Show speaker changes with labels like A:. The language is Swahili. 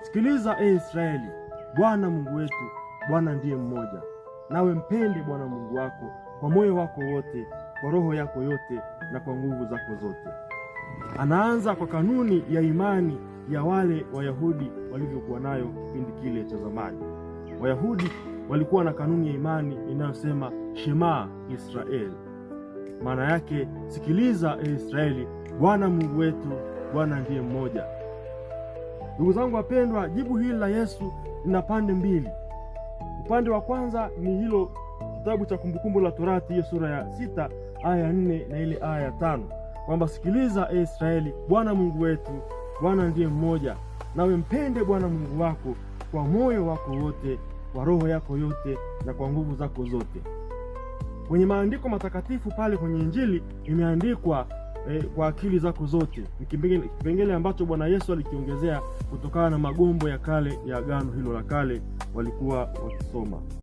A: Sikiliza Israeli, Bwana Mungu wetu, Bwana ndiye mmoja. Nawe mpende Bwana Mungu wako kwa moyo wako wote, kwa roho yako yote, na kwa nguvu zako zote. Anaanza kwa kanuni ya imani ya wale Wayahudi walivyokuwa nayo kipindi kile cha zamani. Wayahudi walikuwa na kanuni ya imani inayosema Shema Israel. Maana yake, sikiliza Israeli, Bwana Mungu wetu, Bwana ndiye mmoja. Ndugu zangu wapendwa, jibu hili la Yesu lina pande mbili. Upande wa kwanza ni hilo kitabu cha Kumbukumbu la Torati, hiyo sura ya 6 aya ya 4 na ile aya ya 5, kwamba sikiliza Israeli, Bwana Mungu wetu, Bwana ndiye mmoja. Nawe mpende Bwana Mungu wako kwa moyo wako wote, kwa roho yako yote, na kwa nguvu zako zote. Kwenye maandiko matakatifu pale kwenye Injili imeandikwa kwa akili zako zote. Ni kipengele ambacho Bwana Yesu alikiongezea kutokana na magombo ya kale ya agano hilo la kale walikuwa wakisoma.